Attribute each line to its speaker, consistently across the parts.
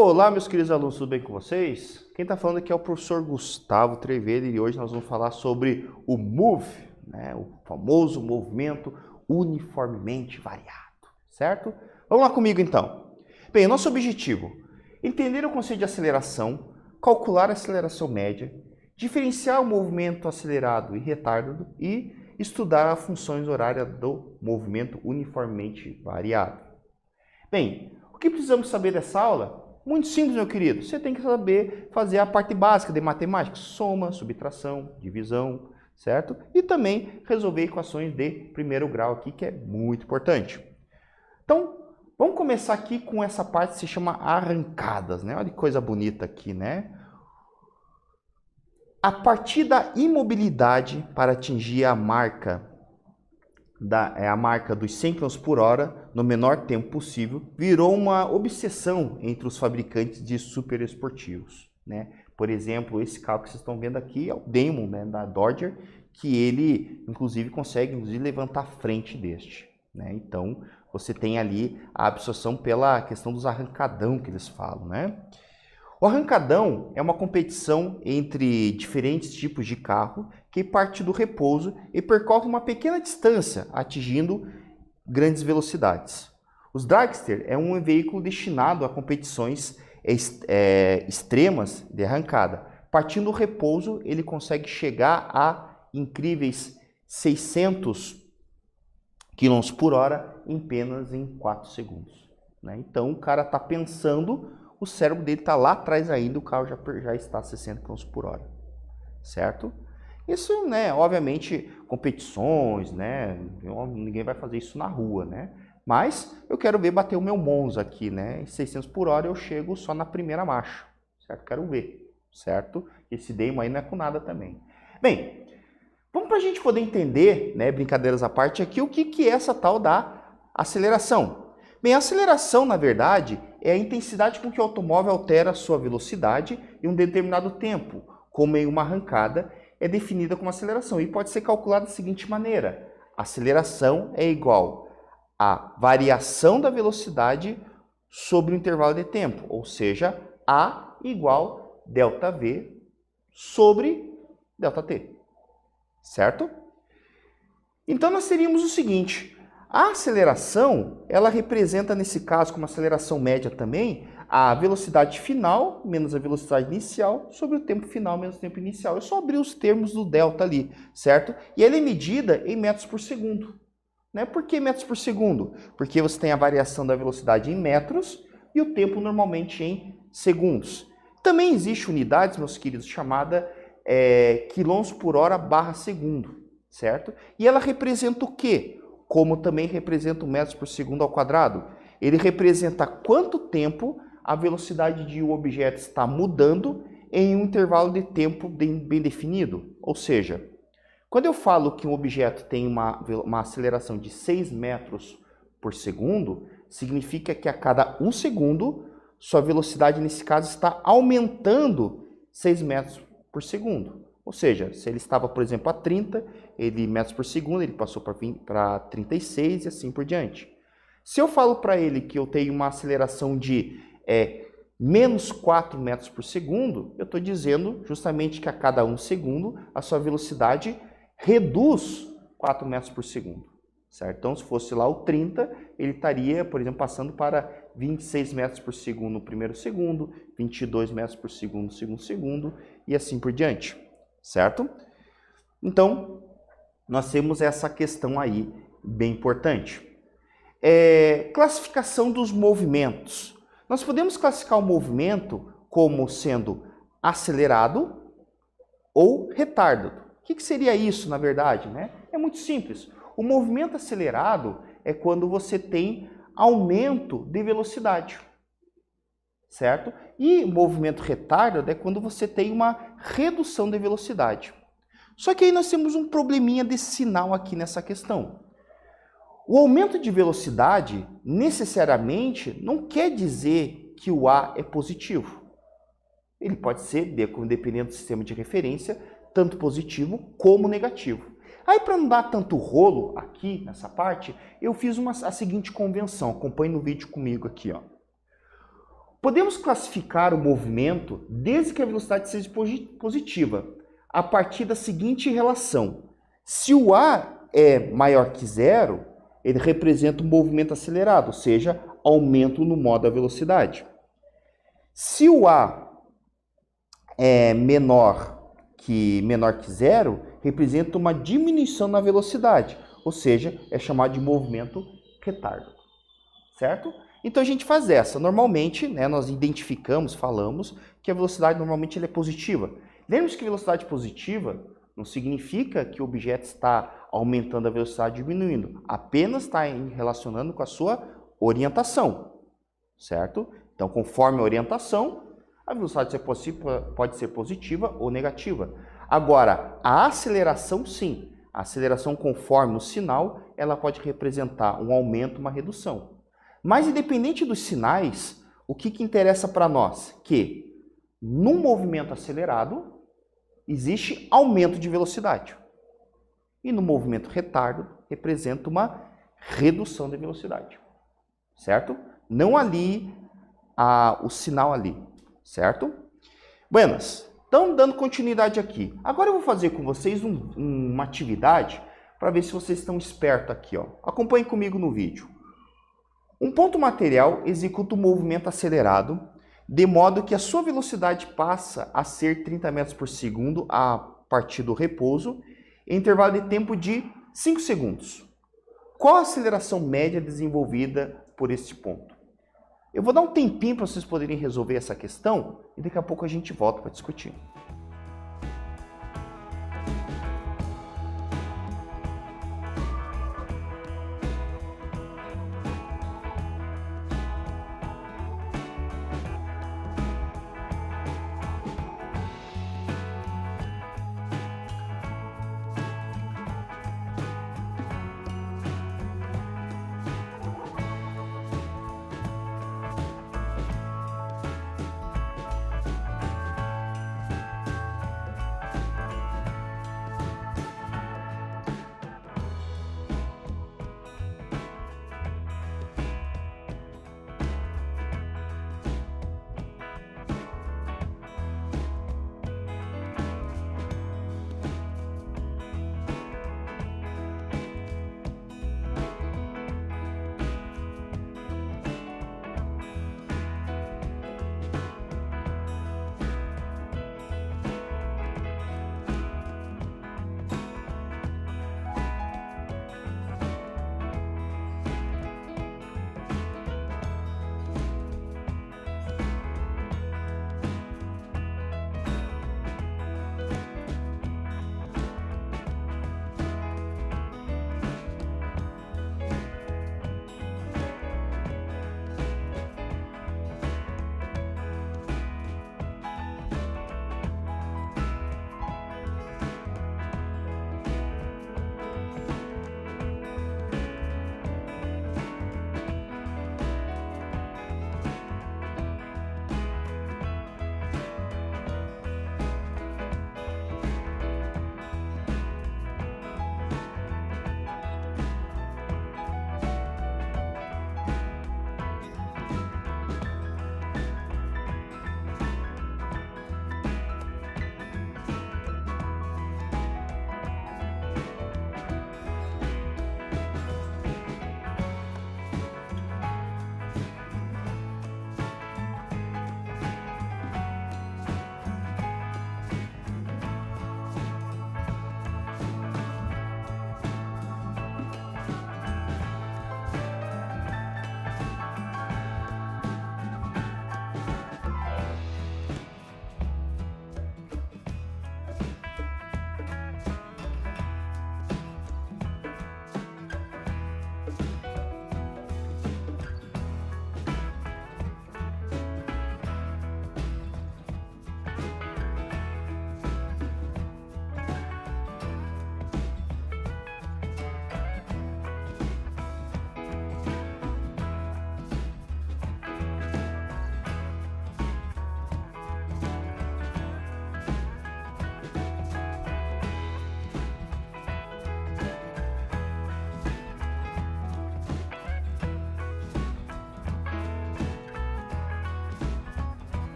Speaker 1: Olá, meus queridos alunos, tudo bem com vocês? Quem está falando aqui é o professor Gustavo Treveiro e hoje nós vamos falar sobre o MOVE, né? O famoso movimento uniformemente variado, certo? Vamos lá comigo então. Bem, o nosso objetivo é entender o conceito de aceleração, calcular a aceleração média, diferenciar o movimento acelerado e retardado e estudar as funções horárias do movimento uniformemente variado. Bem, o que precisamos saber dessa aula? Muito simples, meu querido. Você tem que saber fazer a parte básica de matemática, soma, subtração, divisão, certo? E também resolver equações de primeiro grau aqui, que é muito importante. Então, vamos começar aqui com essa parte que se chama arrancadas, né? Olha que coisa bonita aqui, né? A partir da imobilidade para atingir a marca dos 100 km por hora no menor tempo possível, virou uma obsessão entre os fabricantes de superesportivos, né? Por exemplo, esse carro que vocês estão vendo aqui é o Demon, né, da Dodge, que ele, inclusive, consegue levantar a frente deste, né? Então, você tem ali a absorção pela questão dos arrancadão que eles falam, né? O arrancadão é uma competição entre diferentes tipos de carro que parte do repouso e percorre uma pequena distância, atingindo grandes velocidades. Os dragster é um veículo destinado a competições extremas de arrancada. Partindo do repouso, ele consegue chegar a incríveis 600 km por hora em apenas 4 segundos, né? Então, o cara está pensando... O cérebro dele está lá atrás ainda, o carro já está a 60 km por hora, certo? Isso, né, obviamente, competições, né, ninguém vai fazer isso na rua, né? Mas eu quero ver bater o meu Monza aqui, né? Em 600 por hora eu chego só na primeira marcha, certo? Quero ver, certo? Esse Demon aí não é com nada também. Bem, vamos para a gente poder entender, né, brincadeiras à parte aqui, o que é essa tal da aceleração. Bem, a aceleração, na verdade, é a intensidade com que o automóvel altera a sua velocidade em um determinado tempo, como em uma arrancada, é definida como aceleração e pode ser calculada da seguinte maneira: a aceleração é igual à variação da velocidade sobre o intervalo de tempo, ou seja, A igual ΔV sobre ΔT, certo? Então nós teríamos o seguinte: a aceleração, ela representa, nesse caso, como aceleração média também, a velocidade final menos a velocidade inicial sobre o tempo final menos o tempo inicial. Eu só abri os termos do delta ali, certo? E ela é medida em metros por segundo, né? Por que metros por segundo? Porque você tem a variação da velocidade em metros e o tempo normalmente em segundos. Também existe unidades, meus queridos, chamada quilômetros por hora barra segundo, certo? E ela representa o quê? Como também representa o metros por segundo ao quadrado. Ele representa quanto tempo a velocidade de um objeto está mudando em um intervalo de tempo bem definido. Ou seja, quando eu falo que um objeto tem uma aceleração de 6 metros por segundo, significa que a cada 1 segundo, sua velocidade, nesse caso, está aumentando 6 metros por segundo. Ou seja, se ele estava, por exemplo, a 30 metros por segundo, ele passou para 36 e assim por diante. Se eu falo para ele que eu tenho uma aceleração de menos 4 metros por segundo, eu estou dizendo justamente que a cada 1 segundo a sua velocidade reduz 4 metros por segundo, certo? Então, se fosse lá o 30, ele estaria, por exemplo, passando para 26 metros por segundo no primeiro segundo, 22 metros por segundo no segundo segundo e assim por diante, certo? Então, nós temos essa questão aí bem importante. Classificação dos movimentos. Nós podemos classificar o movimento como sendo acelerado ou retardado. O que seria isso, na verdade, né? É muito simples. O movimento acelerado é quando você tem aumento de velocidade, certo? E o movimento retardado é quando você tem uma redução de velocidade. Só que aí nós temos um probleminha de sinal aqui nessa questão. O aumento de velocidade, necessariamente, não quer dizer que o A é positivo. Ele pode ser, dependendo do sistema de referência, tanto positivo como negativo. Aí, para não dar tanto rolo aqui nessa parte, eu fiz a seguinte convenção. Acompanhe no vídeo comigo aqui, ó. Podemos classificar o movimento desde que a velocidade seja positiva, a partir da seguinte relação. Se o A é maior que zero, ele representa um movimento acelerado, ou seja, aumento no modo da velocidade. Se o A é menor que zero, representa uma diminuição na velocidade, ou seja, é chamado de movimento retárdo, certo? Então a gente faz essa. Normalmente, né, nós identificamos, falamos que a velocidade normalmente ela é positiva. Lembre-se que velocidade positiva não significa que o objeto está aumentando a velocidade, diminuindo. Apenas está relacionando com a sua orientação, certo? Então, conforme a orientação, a velocidade pode ser positiva ou negativa. Agora, a aceleração, sim. A aceleração, conforme o sinal, ela pode representar um aumento, uma redução. Mas, independente dos sinais, o que interessa para nós? Que, num movimento acelerado, existe aumento de velocidade. E no movimento retardo, representa uma redução de velocidade. Certo? Não ali, o sinal ali. Certo? Buenas, então dando continuidade aqui. Agora eu vou fazer com vocês uma atividade para ver se vocês estão espertos aqui. Ó. Acompanhem comigo no vídeo. Um ponto material executa um movimento acelerado, de modo que a sua velocidade passa a ser 30 metros por segundo a partir do repouso, em intervalo de tempo de 5 segundos. Qual a aceleração média desenvolvida por este ponto? Eu vou dar um tempinho para vocês poderem resolver essa questão e daqui a pouco a gente volta para discutir.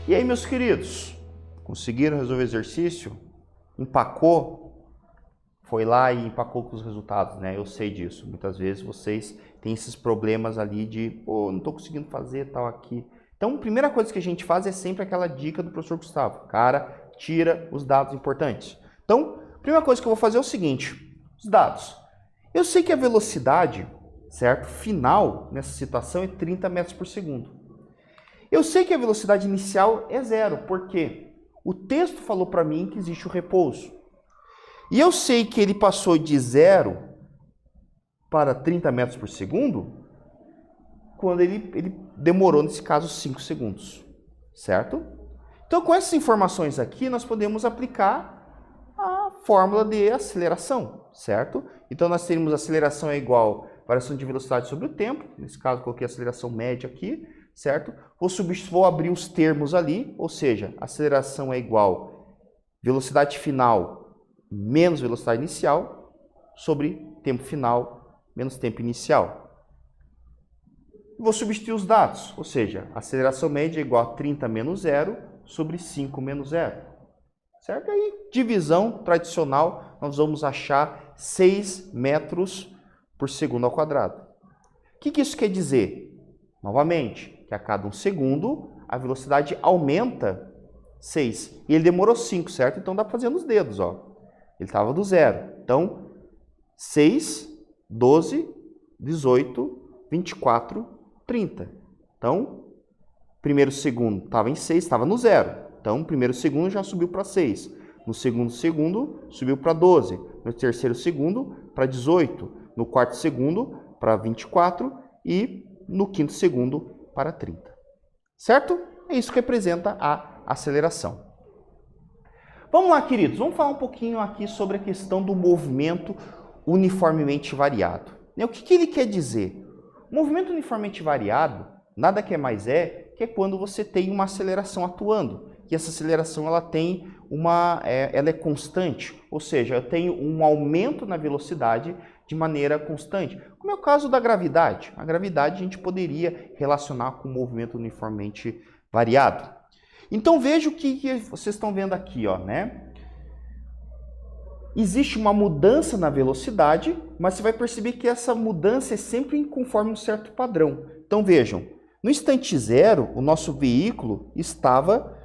Speaker 1: E aí, meus queridos, conseguiram resolver o exercício? Empacou? Foi lá e empacou com os resultados, né? Eu sei disso. Muitas vezes vocês têm esses problemas ali de, pô, não estou conseguindo fazer tal aqui. Então, a primeira coisa que a gente faz é sempre aquela dica do professor Gustavo. Cara, tira os dados importantes. Então, a primeira coisa que eu vou fazer é o seguinte. Os dados. Eu sei que a velocidade, certo, final nessa situação é 30 metros por segundo. Eu sei que a velocidade inicial é 0, porque o texto falou para mim que existe o repouso. E eu sei que ele passou de 0 para 30 metros por segundo quando ele demorou, nesse caso, 5 segundos, certo? Então, com essas informações aqui, nós podemos aplicar a fórmula de aceleração, certo? Então, nós teríamos aceleração é igual a variação de velocidade sobre o tempo, nesse caso, coloquei a aceleração média aqui, certo? Vou abrir os termos ali, ou seja, aceleração é igual velocidade final menos velocidade inicial sobre tempo final menos tempo inicial. Vou substituir os dados, ou seja, aceleração média é igual a 30 menos 0 sobre 5 menos 0. Certo? Aí, divisão tradicional, nós vamos achar 6 metros por segundo ao quadrado. O que isso quer dizer? Novamente, que a cada 1 segundo a velocidade aumenta 6. E ele demorou 5, certo? Então dá para fazer nos dedos, ó. Ele estava do 0. Então, 6, 12, 18, 24, 30. Então, primeiro segundo estava em 6, estava no 0. Então, primeiro segundo já subiu para 6. No segundo segundo, subiu para 12. No terceiro segundo, para 18. No quarto segundo, para 24. E no quinto segundo, para 30. Certo? É isso que representa a aceleração. Vamos lá, queridos, vamos falar um pouquinho aqui sobre a questão do movimento uniformemente variado. O que ele quer dizer? O movimento uniformemente variado nada que mais que é quando você tem uma aceleração atuando. E essa aceleração ela é constante, ou seja, eu tenho um aumento na velocidade de maneira constante. Como é o caso da gravidade. A gravidade a gente poderia relacionar com o movimento uniformemente variado. Então veja o que vocês estão vendo aqui, ó, né? Existe uma mudança na velocidade, mas você vai perceber que essa mudança é sempre conforme um certo padrão. Então vejam, no instante 0, o nosso veículo estava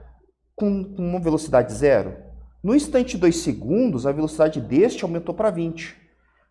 Speaker 1: com uma velocidade 0. No instante 2 segundos, a velocidade deste aumentou para 20.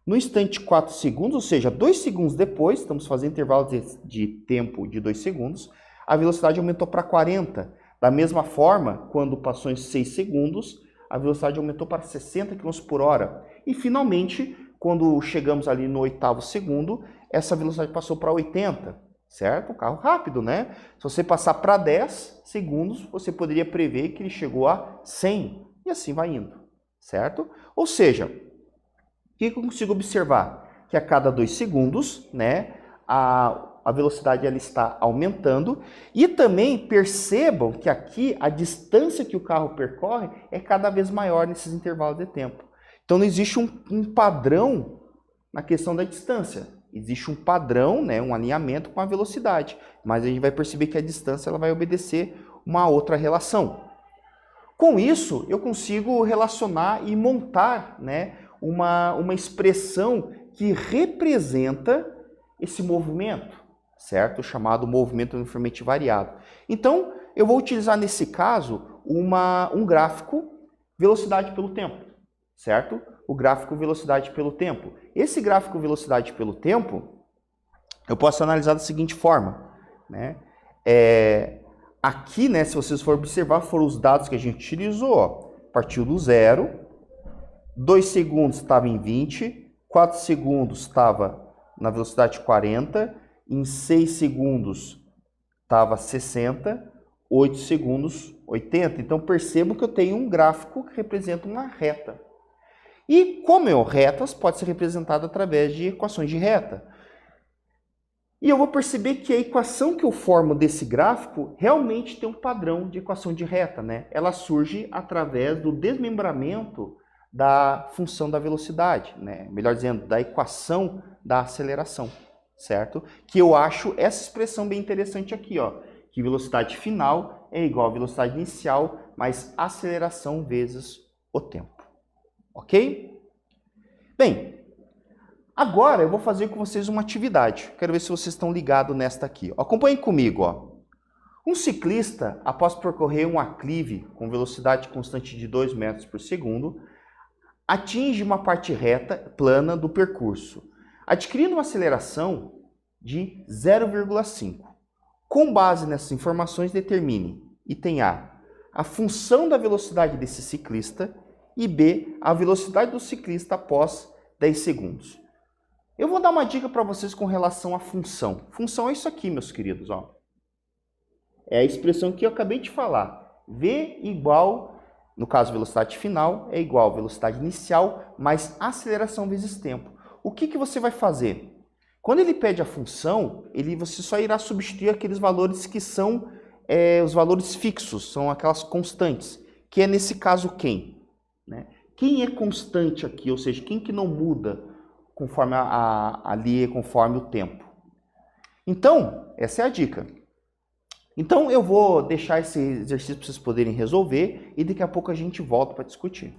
Speaker 1: No instante 4 segundos, ou seja, 2 segundos depois, estamos fazendo intervalo de tempo de 2 segundos, a velocidade aumentou para 40. Da mesma forma, quando passou em 6 segundos, a velocidade aumentou para 60 km por hora. E, finalmente, quando chegamos ali no 8º segundo, essa velocidade passou para 80, certo? Um carro rápido, né? Se você passar para 10 segundos, você poderia prever que ele chegou a 100, e assim vai indo, certo? Ou seja, o que eu consigo observar? Que a cada 2 segundos, né, a velocidade ela está aumentando, e também percebam que aqui a distância que o carro percorre é cada vez maior nesses intervalos de tempo. Então não existe um padrão na questão da distância, existe um padrão, né, um alinhamento com a velocidade, mas a gente vai perceber que a distância ela vai obedecer uma outra relação. Com isso, eu consigo relacionar e montar, né, uma expressão que representa esse movimento, certo? Chamado movimento uniformemente variado. Então, eu vou utilizar nesse caso um gráfico velocidade pelo tempo, certo? O gráfico velocidade pelo tempo. Esse gráfico velocidade pelo tempo, eu posso analisar da seguinte forma, né? Aqui, né, se vocês forem observar, foram os dados que a gente utilizou, ó. Partiu do 0, 2 segundos estava em 20, 4 segundos estava na velocidade 40, em 6 segundos estava 60, 8 segundos 80. Então percebam que eu tenho um gráfico que representa uma reta. E como retas pode ser representado através de equações de reta. E eu vou perceber que a equação que eu formo desse gráfico realmente tem um padrão de equação de reta, né? Ela surge através do desmembramento da função da velocidade, né? Melhor dizendo, da equação da aceleração, certo? Que eu acho essa expressão bem interessante aqui, ó, que velocidade final é igual a velocidade inicial mais aceleração vezes o tempo. Ok? Bem, agora eu vou fazer com vocês uma atividade. Quero ver se vocês estão ligados nesta aqui. Acompanhem comigo. Ó. Um ciclista, após percorrer um aclive com velocidade constante de 2 metros por segundo, atinge uma parte reta, plana do percurso, adquirindo uma aceleração de 0,5. Com base nessas informações, determine, item A função da velocidade desse ciclista e B, a velocidade do ciclista após 10 segundos. Eu vou dar uma dica para vocês com relação à função. Função é isso aqui, meus queridos. Ó. É a expressão que eu acabei de falar. V igual, no caso, velocidade final, é igual a velocidade inicial mais aceleração vezes tempo. O que você vai fazer? Quando ele pede a função, você só irá substituir aqueles valores que são os valores fixos, são aquelas constantes, que é nesse caso quem? Né? Quem é constante aqui, ou seja, quem que não muda conforme ali, conforme o tempo. Então, essa é a dica. Então, eu vou deixar esse exercício para vocês poderem resolver e daqui a pouco a gente volta para discutir.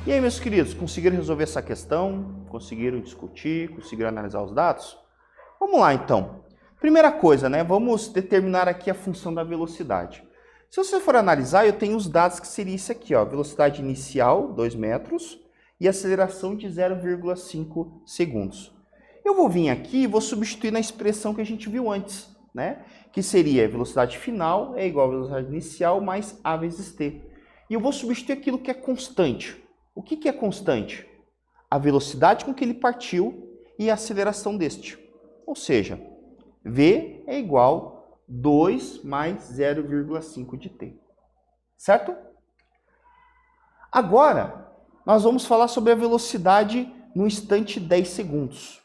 Speaker 1: E aí, meus queridos, conseguiram resolver essa questão? Conseguiram discutir? Conseguiram analisar os dados? Vamos lá, então. Primeira coisa, né? Vamos determinar aqui a função da velocidade. Se você for analisar, eu tenho os dados que seria isso aqui, ó. Velocidade inicial, 2 metros, e aceleração de 0,5 segundos. Eu vou vir aqui e vou substituir na expressão que a gente viu antes, né? Que seria velocidade final é igual a velocidade inicial mais a vezes t. E eu vou substituir aquilo que é constante. O que é constante? A velocidade com que ele partiu e a aceleração deste. Ou seja, v é igual a 2 mais 0,5 de t. Certo? Agora, nós vamos falar sobre a velocidade no instante 10 segundos.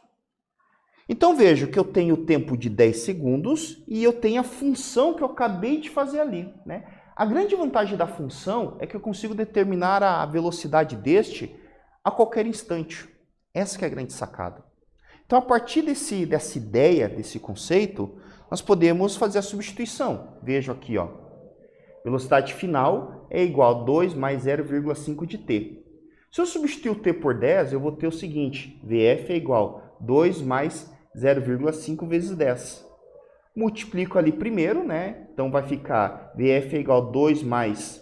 Speaker 1: Então, veja que eu tenho o tempo de 10 segundos e eu tenho a função que eu acabei de fazer ali, né? A grande vantagem da função é que eu consigo determinar a velocidade deste a qualquer instante. Essa que é a grande sacada. Então, a partir dessa ideia, desse conceito, nós podemos fazer a substituição. Veja aqui, ó. Velocidade final é igual a 2 mais 0,5 de t. Se eu substituir o t por 10, eu vou ter o seguinte, Vf é igual a 2 mais 0,5 vezes 10. Multiplico ali primeiro, né? Então vai ficar Vf é igual a 2 mais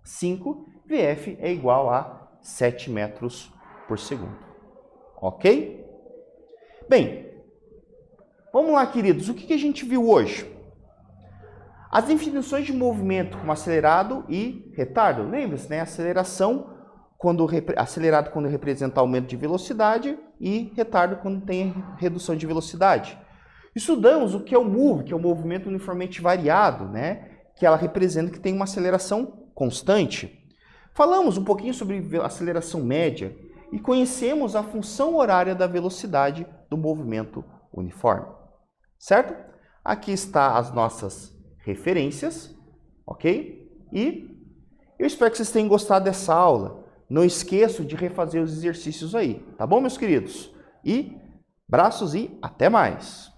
Speaker 1: 5, Vf é igual a 7 metros por segundo. Ok? Bem, vamos lá, queridos. O que a gente viu hoje? As definições de movimento como acelerado e retardo. Lembra-se, né? Aceleração, acelerado quando representa aumento de velocidade e retardo quando tem redução de velocidade. Estudamos o que é o move, que é o movimento uniformemente variado, né? Que ela representa que tem uma aceleração constante. Falamos um pouquinho sobre aceleração média e conhecemos a função horária da velocidade do movimento uniforme. Certo? Aqui está as nossas referências, ok? E eu espero que vocês tenham gostado dessa aula. Não esqueçam de refazer os exercícios aí, tá bom, meus queridos? E abraços e até mais!